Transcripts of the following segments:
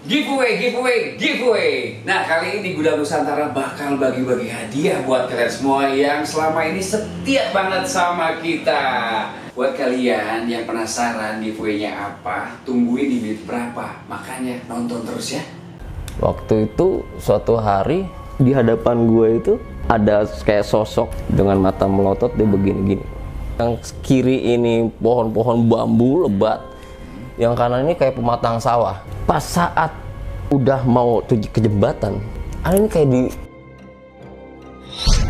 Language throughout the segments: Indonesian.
Giveaway. Nah, kali ini Gudang Nusantara bakal bagi-bagi hadiah buat kalian semua yang selama ini setia banget sama kita. Buat kalian yang penasaran giveaway-nya apa, tungguin di menit berapa. Makanya nonton terus ya. Waktu itu suatu hari di hadapan gue itu ada kayak sosok dengan mata melotot, dia begini-gini. Yang kiri ini pohon-pohon bambu lebat, yang kanan ini kayak pematang sawah. Pas saat udah mau tuju ke jembatan, ada ini kayak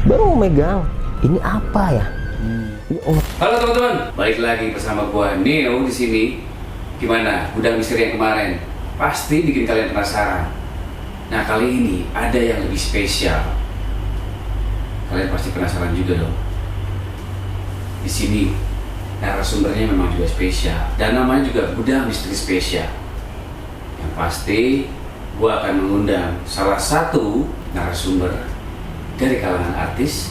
baru megang. Ini apa ya? Halo teman-teman, balik lagi bersama gua Neo di sini. Gimana Gudang Misteri yang kemarin? Pasti bikin kalian penasaran. Nah, kali ini ada yang lebih spesial. Kalian pasti penasaran juga dong. Di sini narasumbernya memang juga spesial dan namanya juga Gudang Misteri Spesial. Yang pasti gua akan mengundang salah satu narasumber dari kalangan artis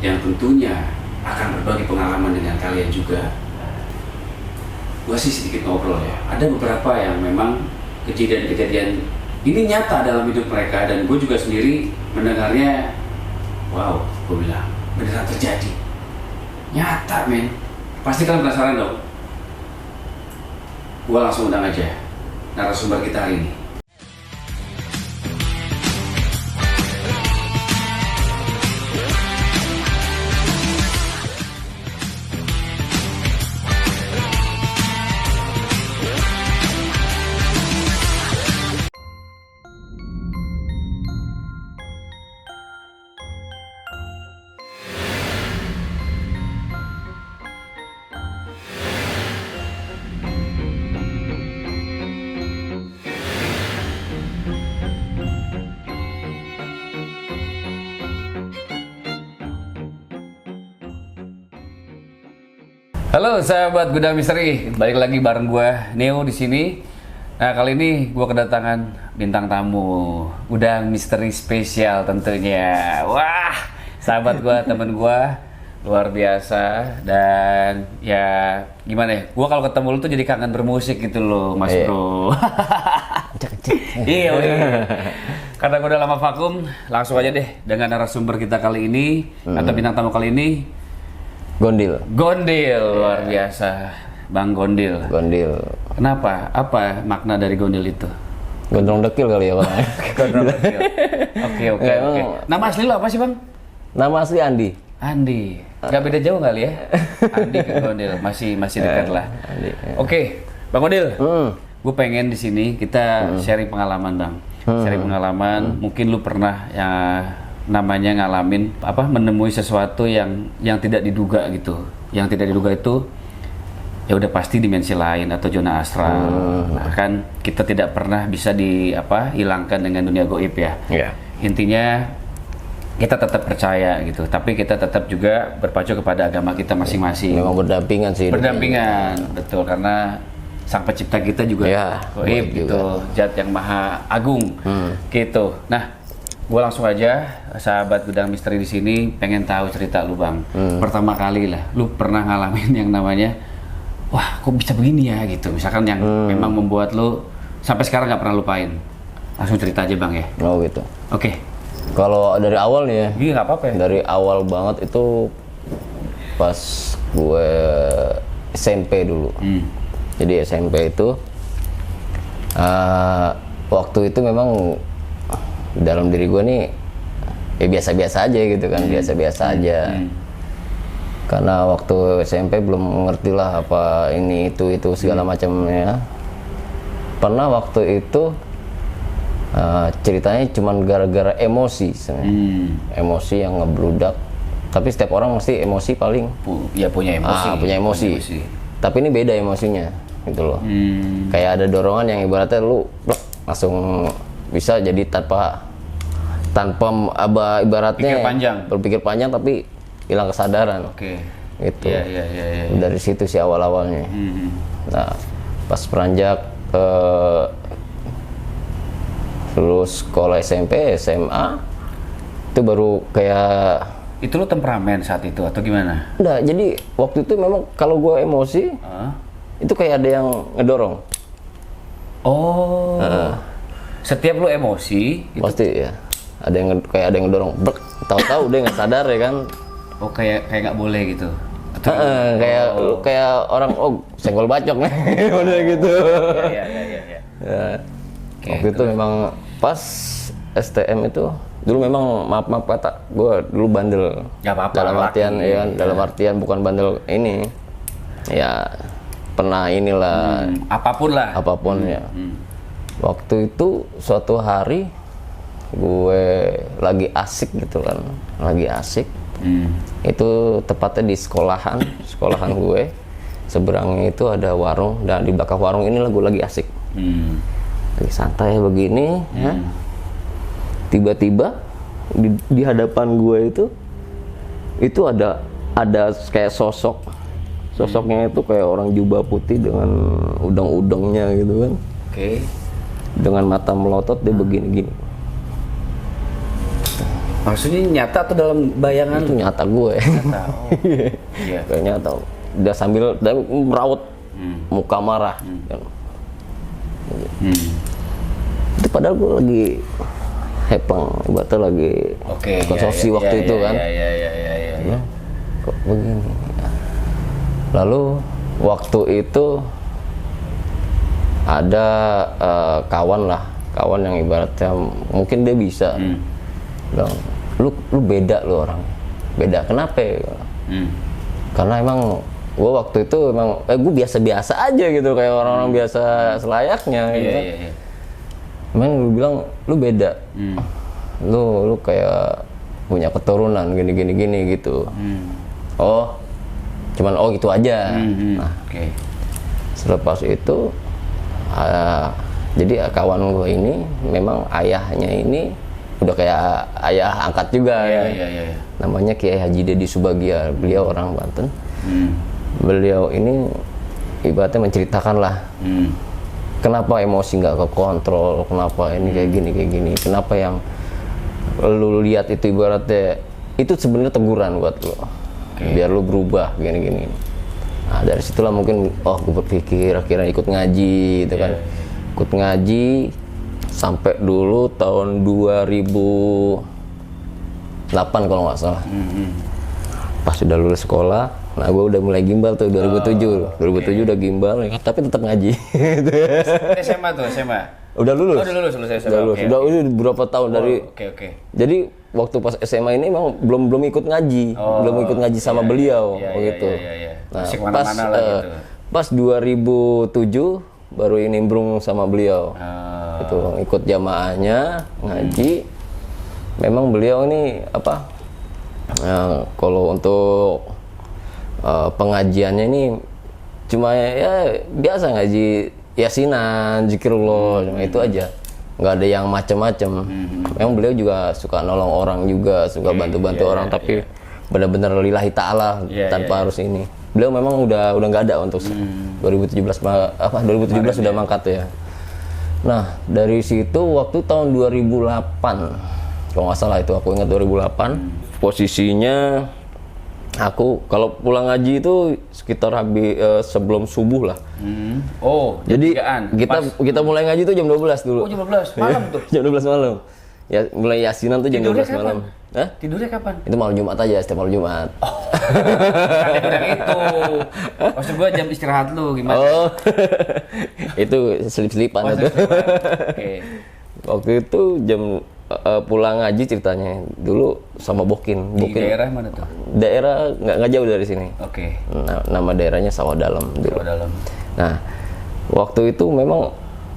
yang tentunya akan berbagi pengalaman dengan kalian juga. Gua sih sedikit ngobrol ya. Ada beberapa yang memang kejadian-kejadian ini nyata dalam hidup mereka dan gue juga sendiri mendengarnya, wow, gue bilang beneran terjadi, nyata men. Pasti kalian penasaran dong. Gue langsung undang aja narasumber kita hari ini. Halo sahabat Gudang Misteri, balik lagi bareng gue Neo di sini. Nah, kali ini gue kedatangan bintang tamu Gudang Misteri Spesial tentunya. Wah, sahabat gue, temen gue luar biasa. Dan ya gimana ya, gue kalau ketemu lu tuh jadi kangen bermusik gitu loh, Mas Bro. Iya. Karena gue udah lama vakum, langsung aja deh dengan narasumber kita kali ini atau bintang tamu kali ini. Gondil, luar biasa, Bang Gondil. Kenapa? Apa makna dari Gondil itu? Gondrong dekil kali ya, Bang. Gondrong dekil. Oke. Nama asli lo apa sih, Bang? Nama asli Andi. Gak beda jauh kali ya? Andi ke Gondil, masih dekat lah. Oke, Bang Gondil. Gue pengen di sini kita sharing pengalaman, Bang. Sharing pengalaman. Mungkin lu pernah ya namanya ngalamin menemui sesuatu yang tidak diduga gitu. Yang tidak diduga itu ya udah pasti dimensi lain atau zona astral. Nah, kan kita tidak pernah bisa hilangkan dengan dunia gaib ya. Yeah. Intinya kita tetap percaya gitu, tapi kita tetap juga berpacu kepada agama kita masing-masing. Memang berdampingan sih. Betul, karena Sang Pencipta kita juga gaib gitu, Zat yang Maha Agung gitu. Nah, gue langsung aja, sahabat Gudang Misteri di sini pengen tahu cerita lu, Bang. Pertama kali lah, lu pernah ngalamin yang namanya, wah kok bisa begini ya gitu. Misalkan yang memang membuat lu sampai sekarang nggak pernah lupain. Langsung cerita aja, Bang ya. Oh gitu. Oke. Kalau dari awal nih ya. Iya nggak apa-apa ya. Dari awal banget itu pas gue SMP dulu. Jadi SMP itu waktu itu memang dalam diri gue nih ya biasa-biasa aja gitu kan, biasa-biasa aja. Karena waktu SMP belum ngerti lah apa ini itu segala macamnya. Pernah waktu itu ceritanya cuman gara-gara emosi sebenarnya. Emosi yang ngebludak. Tapi setiap orang mesti emosi paling punya emosi. Punya emosi. Tapi ini beda emosinya gitu loh. Kayak ada dorongan yang ibaratnya lu langsung bisa jadi tanpa ibaratnya berpikir panjang tapi hilang kesadaran. Oke. Gitu. Iya. Dari situ sih awal-awalnya. Nah, pas beranjak lulus sekolah SMP, SMA itu baru kayak. Itu lo temperamen saat itu atau gimana? Enggak, jadi waktu itu memang kalau gue emosi itu kayak ada yang ngedorong. Oh. Setiap lu emosi gitu. Pasti ya. Ada yang kayak ada yang ngedorong, brek, tahu-tahu dia nggak sadar ya kan. Oh kayak nggak boleh gitu. Atau Kayak orang senggol bacok nih. Udah gitu. Iya. Ya. Waktu itu memang pas STM itu dulu memang maaf kata gue dulu bandel. Gak apa-apa. Dalam artian ya, dalam artian bukan bandel ini. Ya pernah inilah Apapun lah. apapun ya. Waktu itu suatu hari gue lagi asik gitu kan, lagi asik. Itu tepatnya di sekolahan gue. Seberangnya itu ada warung dan di belakang warung inilah gue lagi asik. Lagi santai begini, ya. Tiba-tiba di hadapan gue itu ada kayak sosoknya itu kayak orang jubah putih dengan udang-udangnya gitu kan. Oke. Dengan mata melotot dia begini-gini. Maksudnya nyata atau dalam bayangan? Itu nyata gue. Nyata. Oh. Iya. Kayak nyata. Dia sambil merawat, muka marah. Kan. Itu padahal gue lagi hepeng, ibaratnya lagi konsumsi waktu itu kan. Iya. Kok begini? Lalu waktu itu ada kawan yang ibaratnya mungkin dia bisa bilang, lu beda lu orang, beda kenapa? Karena emang gue waktu itu emang gue biasa-biasa aja gitu kayak orang-orang biasa selayaknya gitu. Iya. Emang lu bilang lu beda, lu kayak punya keturunan gini gitu. Cuman gitu aja. Nah, selepas itu jadi kawan gue ini memang ayahnya ini udah kayak ayah angkat juga. Iya. Namanya Kiai Haji Dedi Subagia, beliau orang Banten. Beliau ini ibaratnya menceritakan lah kenapa emosi nggak kekontrol, kenapa ini kayak gini, kenapa yang lu lihat itu ibaratnya itu sebenarnya teguran buat lu, biar lu berubah gini. Nah dari situlah mungkin gue berpikir akhirnya ikut ngaji gitu kan. Ikut ngaji sampai dulu tahun 2008 kalau nggak salah. Pas sudah lulus sekolah, nah gue udah mulai gimbal tuh 2007 udah gimbal, tapi tetap ngaji. SMA tuh SMA. Udah lulus. Selesai SMA. Udah lulus. Udah berapa tahun dari. Oke. Jadi waktu pas SMA ini memang belum ikut ngaji, belum ikut ngaji sama beliau gitu. Iya. Nah, pas 2007 baru nimbrung sama beliau. Itu ikut jamaahnya ngaji. Memang beliau ini kalau untuk pengajiannya ini cuma ya biasa ngaji yasinan, zikrullah, cuma itu aja. Nggak ada yang macam-macam. Memang beliau juga suka nolong orang juga, suka bantu-bantu orang, tapi benar-benar lillahi ta'ala tanpa harus ini. Beliau memang udah nggak ada untuk 2017 sudah mangkat ya. Nah, dari situ waktu tahun 2008 kalau nggak salah itu aku ingat 2008 posisinya aku kalau pulang ngaji itu sekitar sebelum subuh lah. Jadi kita mulai ngaji itu jam 12 dulu. Jam 12 malam tuh. Jam 12 malam. Ya mulai yasinan tuh jam 12 malam. Hah? Tidurnya kapan? Itu malam Jumat aja, setiap malam Jumat. Kadang itu. Maksud gua jam istirahat lu gimana? Itu selip-selipan itu. Oke. Waktu itu jam pulang ngaji ceritanya dulu sama Bokin. Di daerah mana tuh? Daerah nggak jauh dari sini. Oke. Nama daerahnya Sawah Dalam dulu. Sawah Dalam. Nah, waktu itu memang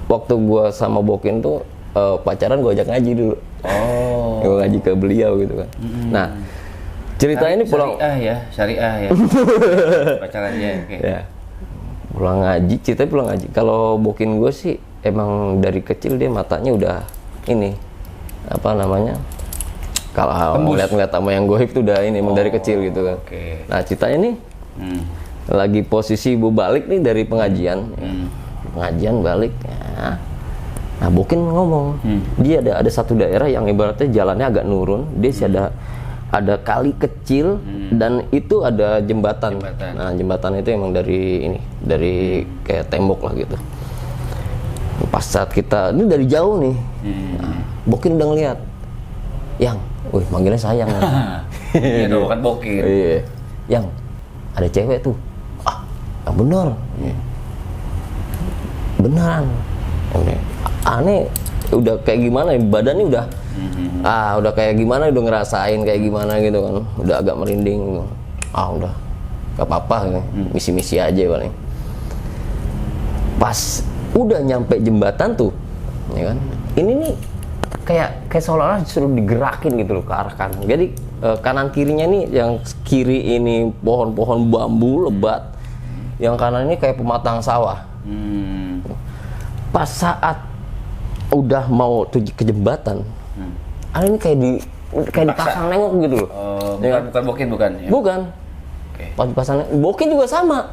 waktu gua sama Bokin tuh pacaran gua ajak ngaji dulu. Gua ngaji ke beliau gitu kan. Nah, ceritanya ini pulang syariah ya. Pacarannya oke. Ya. Ceritanya pulang ngaji. Kalau Bokin gue sih emang dari kecil dia matanya udah ini kalau ngeliat sama yang goib tuh udah ini emang dari kecil gitu kan. Nah ceritanya nih lagi posisi ibu balik nih dari pengajian, pengajian balik. Ya. Nah Bokin ngomong, dia ada satu daerah yang ibaratnya jalannya agak nurun, dia sih ada kali kecil dan itu ada jembatan. Nah jembatan itu emang dari kayak tembok lah gitu. Pas Pas saat kita ini dari jauh nih, Bokin udah ngeliat, Yang, wih manggilnya sayang. Iya dong, kan Bokin. Iya, Yang, ada cewek tuh. Yang bener. Beneran. Aneh, udah kayak gimana? Badannya udah, udah kayak gimana? Udah ngerasain kayak gimana gitu kan? Udah agak merinding. Udah, gak apa-apa, gitu. Misi-misi aja paling. Pas udah nyampe jembatan tuh, ya kan? Ini nih kayak seolah-olah disuruh digerakin gitu loh ke arah kanan. Jadi kanan kirinya nih, yang kiri ini pohon-pohon bambu lebat, yang kanan ini kayak pematang sawah. Pas saat udah mau tuju ke jembatan, ini kayak dipasang nengok gitu loh. Bukan Bokin bukan? Ya? Bukan. Pas dipasang Bokin juga sama.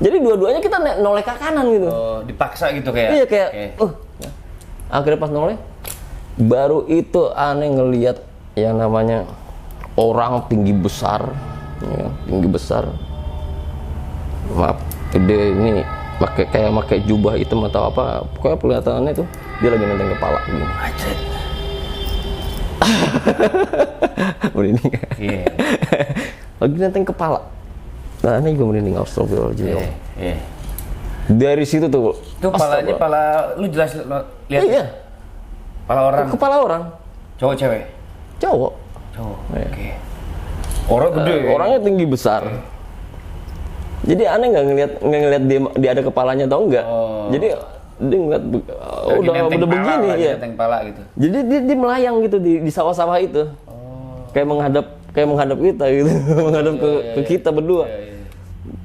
Jadi dua-duanya kita noleh ke kanan gitu. Dipaksa gitu kayak? Iya kayak, akhirnya pas noleh, baru itu aneh ngelihat yang namanya orang tinggi besar, ya, tinggi besar. Maaf, gede ini, pakai jubah hitam atau apa, pokoknya kelihatannya tuh dia lagi nenteng kepala gini. Anjir. Merinding. Iya. Lagi nenteng kepala. Nah, ini juga merinding, astagfirullahaladzim. Iya. Dari situ tuh. Itu pala lu jelas lihat. Iya. Pala orang. Kepala orang. Cowok cewek? Cowok. Oke. Orang gede. Orangnya tinggi besar. Jadi aneh nggak ngelihat dia ada kepalanya atau enggak. Jadi dia ngeliat udah begini ya. Nenteng pala gitu. Jadi dia melayang gitu di sawah-sawah itu. Kayak menghadap kita gitu. Menghadap ke kita berdua.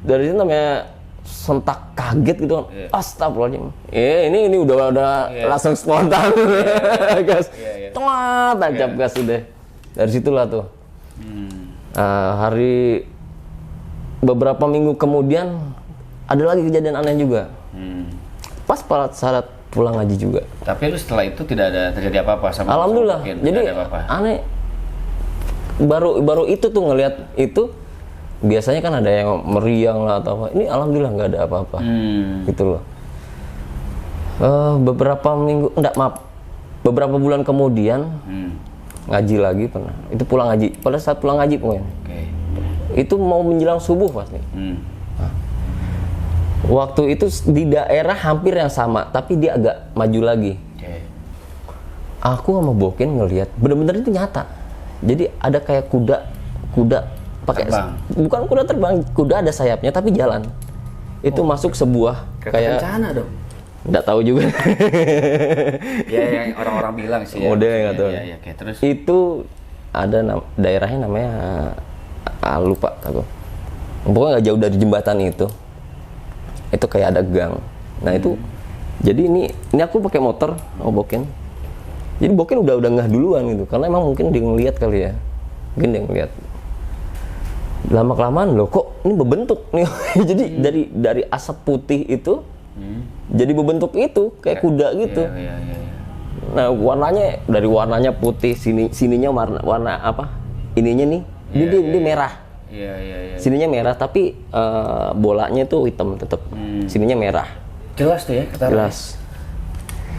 Dari situ namanya sentak kaget gitu kan. Astagfirullahaladzim. Ini udah langsung spontan. Gas. Tancap gas udah. Dari situlah tuh. Hari beberapa minggu kemudian ada lagi kejadian aneh juga. Pas saat pulang ngaji juga. Tapi lu setelah itu tidak ada terjadi apa-apa sama? Alhamdulillah. Jadi aneh. Baru itu tuh ngelihat itu. Biasanya kan ada yang meriang lah atau apa. Ini alhamdulillah nggak ada apa-apa. Gitu loh. Beberapa bulan kemudian ngaji lagi pernah. Itu pulang ngaji. Pada saat pulang ngaji pokoknya. Itu mau menjelang subuh pasti. Waktu itu di daerah hampir yang sama, tapi dia agak maju lagi. Aku sama Bokin ngelihat, bener-bener itu nyata. Jadi ada kayak kuda pakai, bukan kuda terbang, kuda ada sayapnya tapi jalan. Itu masuk sebuah kayak bencana dong. Nggak tahu juga. Ya yang orang-orang bilang sih. Model nggak tahu. Iya, terus. Itu ada daerahnya namanya lupa aku. Pokoknya nggak jauh dari jembatan itu kayak ada gang. Nah itu jadi ini aku pakai motor Bokin. Jadi Bokin udah ngeh duluan gitu karena emang mungkin dia ngeliat kali ya. Mungkin dia ngeliat. Lama kelamaan loh kok ini berbentuk nih. Jadi dari asap putih itu jadi berbentuk itu kayak kuda gitu. Iya. Nah warnanya putih, sininya warna apa? Ininya nih. Dia merah. Iya. Sininya merah tapi bolanya tuh hitam tetap. Sininya merah. Jelas tuh ya ketahuan. Jelas.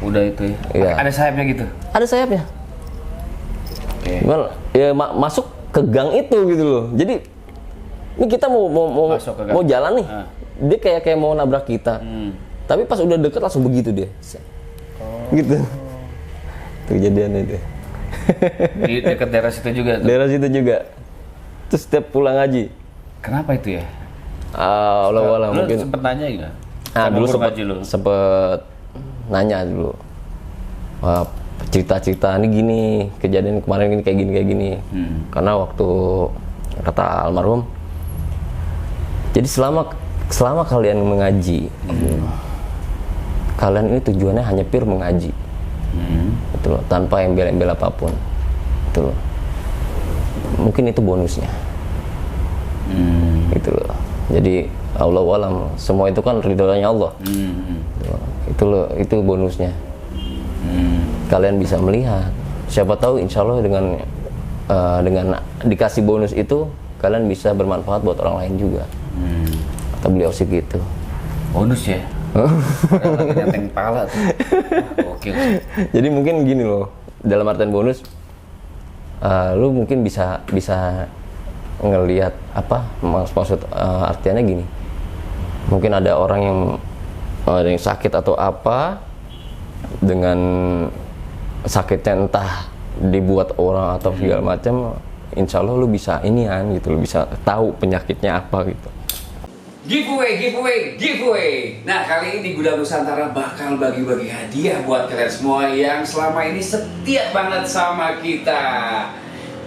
Udah itu ya. Iya. Ada sayapnya gitu. Ada sayapnya. Ya masuk ke gang itu gitu loh. Jadi ini kita mau jalan nih. Dia kayak mau nabrak kita. Tapi pas udah deket langsung begitu dia. Gitu. Itu kejadian itu. Di dekat daerah situ juga tuh. Daerah situ juga. Terus setiap pulang ngaji. Kenapa itu ya? Allah mungkin. Lu sempet nanya juga? Dulu sempet nanya dulu. Cerita-cerita ini gini, kejadian kemarin ini kayak gini. Karena waktu kata almarhum, jadi selama kalian mengaji, kalian ini tujuannya hanya pure mengaji, gitu loh, tanpa embel-embel apapun, gitu loh. Mungkin itu bonusnya, gitu loh. Jadi Allah alam, semua itu kan ridhonya Allah, gitu loh. Itu bonusnya. Kalian bisa melihat, siapa tahu insya Allah dengan dikasih bonus itu kalian bisa bermanfaat buat orang lain juga. Kata beliau sih gitu. Bonus ya? Padahal lagi nyanteng pala tuh. Oke. Jadi mungkin gini loh, dalam artian bonus, lu mungkin bisa ngelihat apa maksud artiannya gini. Mungkin ada orang yang ada yang sakit atau apa, dengan sakitnya entah dibuat orang atau segala macam, insya Allah lu bisa inian gitu, lu bisa tahu penyakitnya apa gitu. Giveaway. Nah, kali ini Gudang Nusantara bakal bagi-bagi hadiah buat kalian semua yang selama ini setia banget sama kita.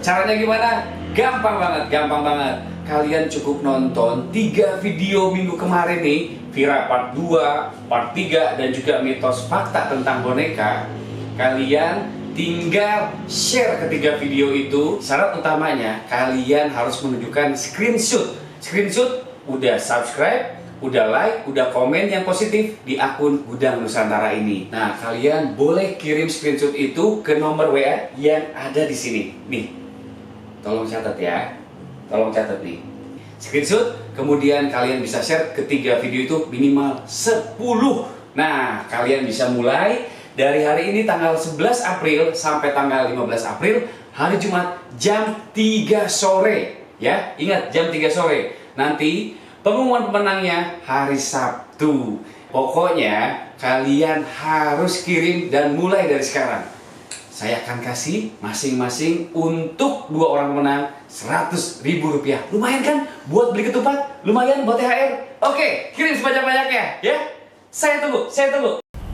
Caranya gimana? Gampang banget. Kalian cukup nonton 3 video minggu kemarin nih, Vira part 2, part 3, dan juga mitos fakta tentang boneka. Kalian tinggal share ketiga video itu. Syarat utamanya, kalian harus menunjukkan screenshot udah subscribe, udah like, udah komen yang positif di akun Gudang Nusantara ini. Nah, kalian boleh kirim screenshot itu ke nomor WA yang ada di sini. Nih, tolong catat ya. Tolong catat nih. Screenshot, kemudian kalian bisa share ketiga video itu minimal 10. Nah, kalian bisa mulai dari hari ini tanggal 11 April sampai tanggal 15 April, hari Jumat jam 3 sore. Ya, ingat jam 3 sore. Nanti pengumuman pemenangnya hari Sabtu. Pokoknya kalian harus kirim dan mulai dari sekarang. Saya akan kasih masing-masing untuk 2 orang pemenang Rp100.000. Lumayan kan buat beli ketupat? Lumayan buat THR? Oke, kirim sebanyak-banyaknya ya. Saya tunggu.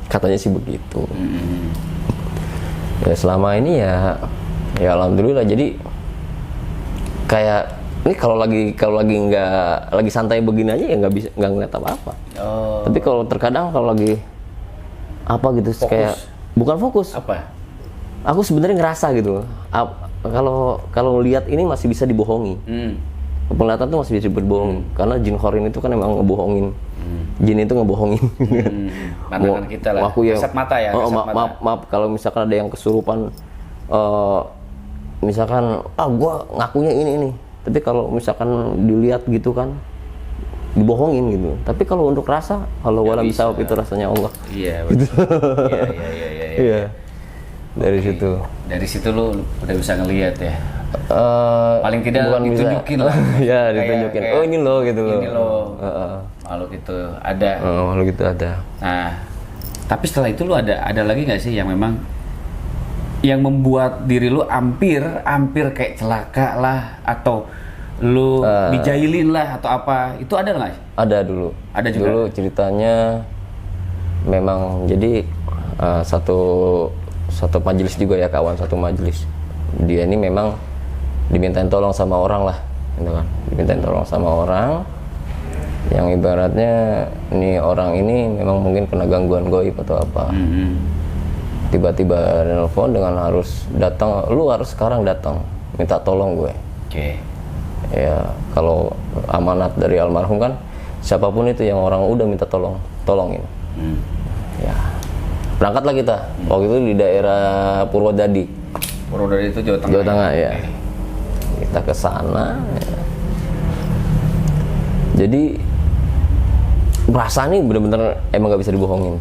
Katanya sih begitu. Ya selama ini ya alhamdulillah. Jadi kayak ini kalau lagi nggak lagi santai begini aja ya nggak ngeliat apa-apa. Tapi kalau terkadang kalau lagi apa gitu fokus. Kayak bukan fokus. Apa? Aku sebenarnya ngerasa gitu. Kalau lihat ini masih bisa dibohongi. Penglihatan tuh masih bisa dibohongi. Karena jin khorin itu kan emang ngebohongin. Jin itu ngebohongin. Pandangan kita lah. Kasat mata ya. Maaf kalau misalkan ada yang kesurupan. Misalkan gua ngakunya ini. Tapi kalau misalkan dilihat gitu kan dibohongin gitu. Tapi kalau untuk rasa, kalau wala bisa itu rasanya Allah. Iya, betul. Iya. Dari situ. Dari situ lu udah bisa ngelihat ya. Paling tidak bukan ditunjukin bisa. lah. Ya, ditunjukin. Kayak, ini loh gitu loh. Ini loh. Makhluk itu ada. Makhluk itu ada. Nah, tapi setelah itu lu ada lagi nggak sih yang memang yang membuat diri lu hampir kayak celaka lah, atau lu dijailin lah atau apa, itu ada nggak? Ada dulu. Ada juga. Dulu ceritanya memang jadi satu majelis juga ya, kawan satu majelis. Dia ini memang dimintain tolong sama orang lah, gitu kan. Dimintain tolong sama orang yang ibaratnya nih orang ini memang mungkin kena gangguan goib atau apa. Tiba-tiba nelfon dengan harus datang, lu harus sekarang datang, minta tolong gue. Oke. Ya kalau amanat dari almarhum kan, siapapun itu yang orang udah minta tolongin. Ya berangkatlah kita. Waktu itu di daerah Purwodadi. Purwodadi itu Jawa Tengah. Jawa Tengah ya. Kita ke sana. Ya. Jadi rasanya bener-bener emang gak bisa dibohongin.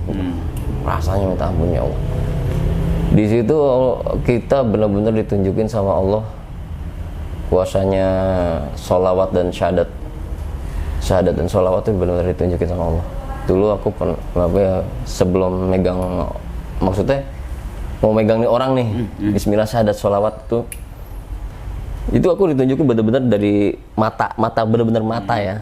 Rasanya minta ampun ya Allah. Di situ kita benar-benar ditunjukin sama Allah kuasanya sholawat dan syahadat. Syahadat dan sholawat itu benar-benar ditunjukin sama Allah. Dulu aku sebelum megang, maksudnya mau megang nih orang nih, bismillah syahadat sholawat itu aku ditunjukin benar-benar dari mata benar-benar mata ya.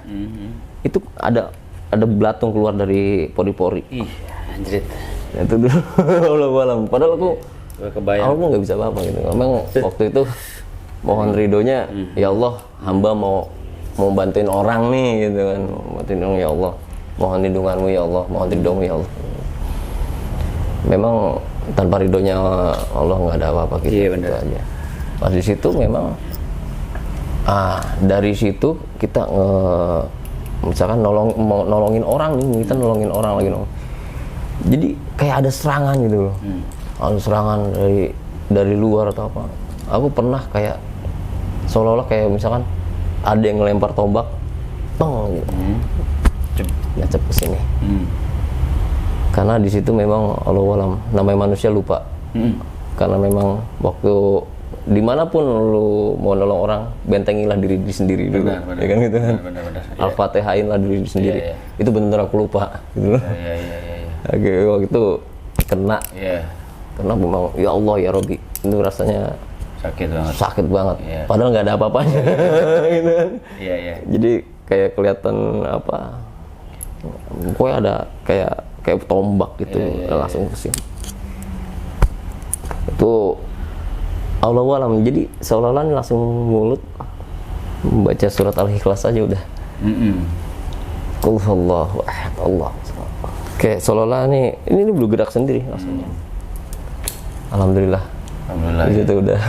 Itu ada belatung keluar dari pori-pori. Ih, anjrit. Itu dulu alam. Padahal aku nggak bisa apa-apa gitu. Memang waktu itu mohon ridhonya, ya Allah, hamba mau bantuin orang nih gitu kan. Bantuin orang ya Allah. Mohon lindunganmu ya Allah, mohon ridhomu ya Allah. Memang tanpa ridhonya Allah nggak ada apa-apa gitu. Iya, benar. Gitu aja. Pas di situ memang dari situ kita misalkan nolongin orang nih, kita nolongin orang lagi jadi kayak ada serangan gitu loh. Ada serangan dari luar atau apa. Aku pernah kayak seolah-olah kayak misalkan ada yang ngelempar tombak, gitu. Ngecep ke sini. Karena di situ memang Allah alam, namanya manusia lupa. Karena memang waktu dimanapun lu mau nolong orang, bentengilah diri sendiri dulu, ya kan gitu kan. Al-Fatihain lah diri sendiri. Itu benar aku lupa, gitu. Oke, waktu itu kena. Karena memang ya Allah ya Robi, itu rasanya sakit banget. Padahal nggak ada apa-apanya, gitu kan. Jadi kayak kelihatan apa? Pokoknya ada kayak tombak gitu, langsung ke sini. Itu Allah alam, jadi seolah-olah langsung mulut membaca surat Al-Ikhlas aja udah. Qul huwallahu ahad, Allahu samad. Kayak seolah-olah ini belum gerak sendiri langsung. Alhamdulillah. Di situ udah.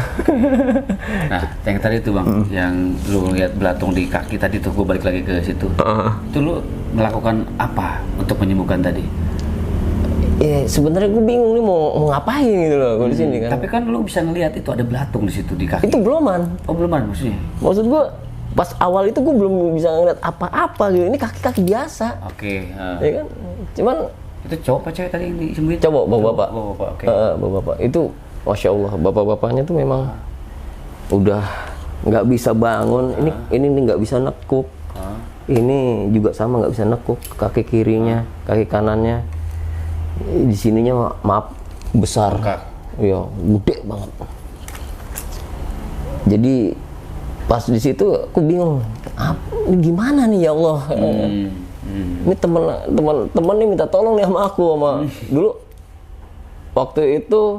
Nah, yang tadi itu Bang, yang lu lihat belatung di kaki tadi tuh, gue balik lagi ke situ. Itu lu melakukan apa untuk menyembuhkan tadi? Sebenarnya gue bingung nih mau ngapain gitu loh gue di sini kan. Tapi kan lu bisa ngelihat itu ada belatung di situ di kaki. Itu beloman. Oh, beloman maksudnya? Maksud gue pas awal itu gue belum bisa ngeliat apa-apa gitu. Ini kaki-kaki biasa. Oke. Ya kan? Cuman itu cowok apa cewek tadi yang disembuhin? Coba bapak-bapak. Oke. Bapak-bapak itu Masya Allah, bapak-bapaknya tuh memang udah nggak bisa bangun. Ini nggak bisa nekuk. Ini juga sama nggak bisa nekuk. Kaki kirinya, kaki kanannya. Di sininya maaf besar, iya gede banget. Jadi pas di situ aku bingung, ini gimana nih ya Allah? Ini teman nih minta tolong nih sama aku dulu. Waktu itu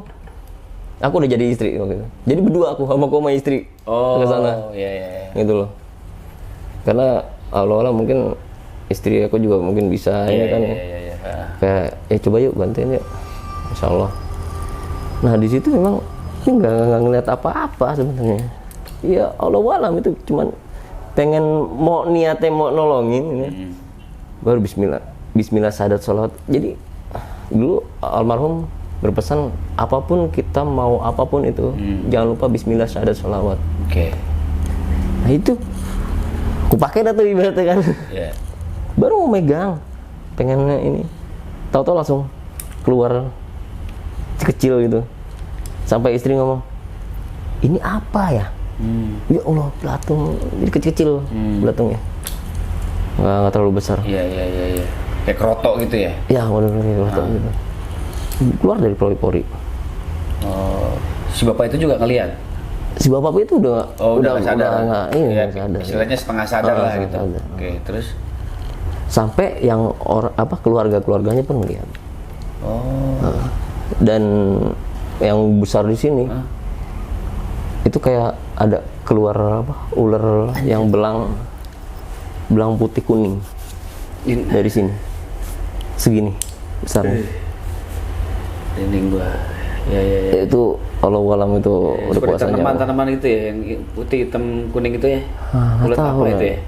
aku udah jadi istri waktu itu. Jadi berdua aku sama istri ke sana. Gitu loh. Karena Allah mungkin istri aku juga mungkin bisa ini kan. Kayak coba yuk bantuin yuk, Insya Allah. Nah di situ memang nggak ngeliat apa-apa sebenarnya. Ya Allah alam itu cuman pengen niatnya mau nolongin ini. Baru Bismillah syahadat sholawat. Jadi dulu almarhum berpesan apapun kita mau apapun itu jangan lupa Bismillah syahadat sholawat. Nah itu aku pakai dah tuh ibaratnya kan. Baru mau megang pengennya ini, tahu-tahu langsung keluar kecil gitu. Sampai istri ngomong, ini apa ya? Ya Allah, belatung jadi kecil-kecil belatungnya, nggak terlalu besar. Kayak kerotok gitu ya? Ya, benar-benar kerotok gitu. Keluar dari pori-pori. Si bapak itu juga ngeliat? Si bapak itu udah nggak sadar. Nggak sadar. Istilahnya setengah sadar lah gitu. Oke, terus? Sampai yang keluarganya pun melihat. Dan yang besar di sini itu kayak ada keluar ular yang belang putih kuning dari sini segini besarnya. Dinding gua. Itu Allah alam itu udah kuasanya. Tanaman itu ya, yang putih hitam kuning itu ya. Ulat apa itu ya?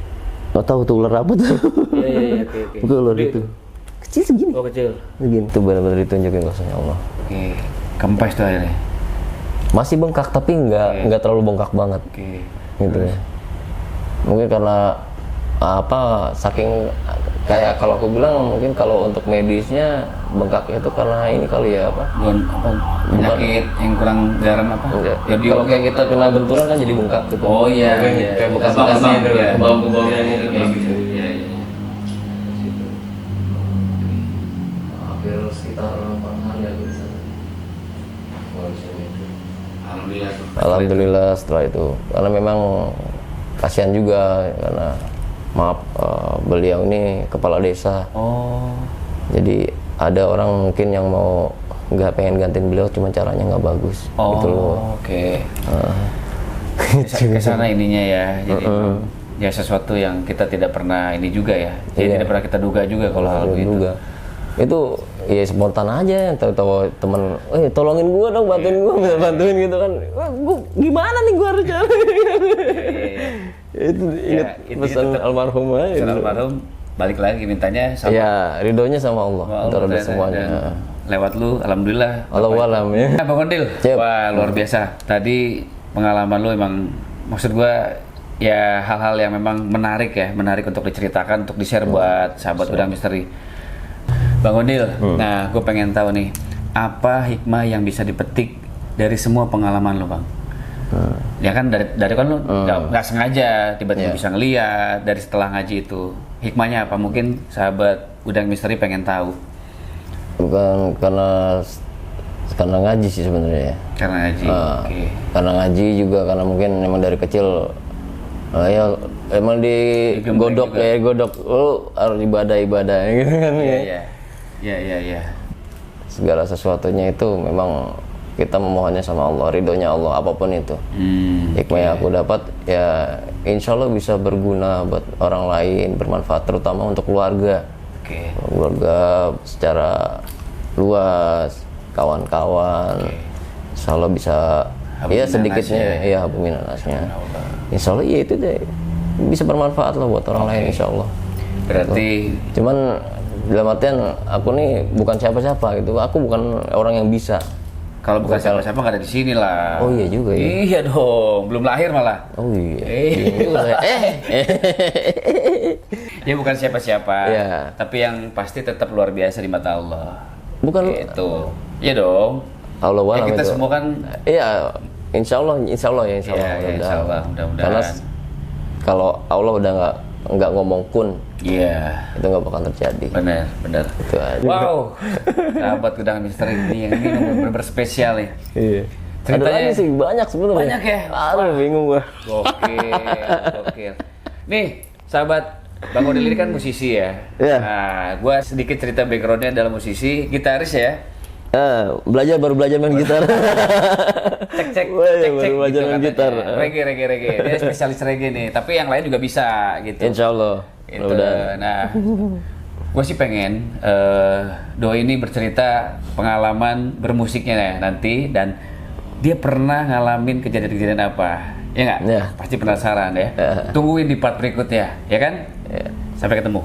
Gak tahu tuh ular apa tuh. Oke. Bukan ular itu. Kecil segini. Oh, kecil. Segini. Itu benar-benar ditunjukin kuasanya Allah. Kempes tuh akhirnya. Masih bengkak tapi nggak terlalu bengkak banget. Gitu ya. Mungkin karena saking kayak kalau aku bilang mungkin kalau untuk medisnya bengkak itu karena ini kali ya penyakit yang kurang garam apa? Kalau kayak kita kena benturan kan jadi bengkak gitu. Kayak bekas-bekasnya itu ya. Kebau-kebaunya itu kayak gitu. Hampir sekitar 4 hari aku di sana. Alhamdulillah setelah itu, karena memang kasihan juga karena beliau ini kepala desa. Jadi ada orang mungkin yang mau nggak pengen gantiin beliau, cuma caranya nggak bagus. Gitu loh. Kesana ininya ya. Jadi ya sesuatu yang kita tidak pernah ini juga ya. Jadi tidak pernah kita duga juga kalau hal begitu. Itu ya spontan aja, tahu-tahu teman, tolongin gua dong, bantuin gitu kan. Gua gimana nih gua harus jalan. Itu ingat pesan almarhum aja. Pesan almarhum balik lagi mintanya sama. Ya, ridhonya sama Allah antara semuanya. Lewat lu, alhamdulillah. Allah alam ya. Bang Ondil, wah luar biasa. Tadi pengalaman lu emang, maksud gua ya hal-hal yang memang menarik untuk diceritakan, untuk di-share buat sahabat Udang Misteri. Bang Odil, nah gue pengen tahu nih, apa hikmah yang bisa dipetik dari semua pengalaman lo, Bang? Ya kan dari kan lo nggak sengaja tiba-tiba bisa ngeliat dari setelah ngaji itu. Hikmahnya apa? Mungkin sahabat Udang Misteri pengen tahu. Bukan karena ngaji sih sebenarnya ya. Karena ngaji. Oke. Karena ngaji juga karena mungkin emang dari kecil ya emang digodok lu harus ibadah gitu kan ya. Iya. Segala sesuatunya itu memang kita memohonnya sama Allah, ridhonya Allah apapun itu. Hikmah yang aku dapat ya insya Allah bisa berguna buat orang lain, bermanfaat terutama untuk keluarga. Keluarga secara luas, kawan-kawan. Insya Allah bisa ya sedikitnya ya habuminanasnya. Insya Allah ya itu deh bisa bermanfaat lah buat orang lain insya Allah. Berarti cuman dalam artian aku nih bukan siapa-siapa gitu. Aku bukan orang yang bisa. Kalau bukan siapa-siapa nggak ada di sini lah. Oh iya juga ya. Iya dong, belum lahir malah. Oh iya. Ya bukan siapa-siapa. Ya. Tapi yang pasti tetap luar biasa di mata Allah. Bukan gitu. Iya dong. Allah ya, kita itu. Semua kan. Iya. Insya Allah. Ya, insya Allah. Mudah-mudahan. Karena kalau Allah udah nggak ngomong kun, itu nggak bakal terjadi. Benar. Itu aja. Wow, sahabat Udang Misteri ini yang ini benar-benar spesial nih. Iya. Ceritanya ada lagi sih banyak sebenarnya. Banyak ya. Aduh, bingung gua. Gokil. Nih, sahabat Bang Odil ini kan musisi ya. Iya. Nah, gua sedikit cerita backgroundnya dalam musisi, gitaris ya. Baru belajar main gitar. cek baru belajar main gitar. Reggae. Dia spesialis reggae nih, tapi yang lain juga bisa gitu. Insya Allah. Gitu. Nah, gue sih pengen Doi ini bercerita pengalaman bermusiknya ya nanti, dan dia pernah ngalamin kejadian-kejadian apa, ya nggak? Ya. Pasti penasaran ya. Tungguin di part berikutnya, ya kan? Ya. Sampai ketemu.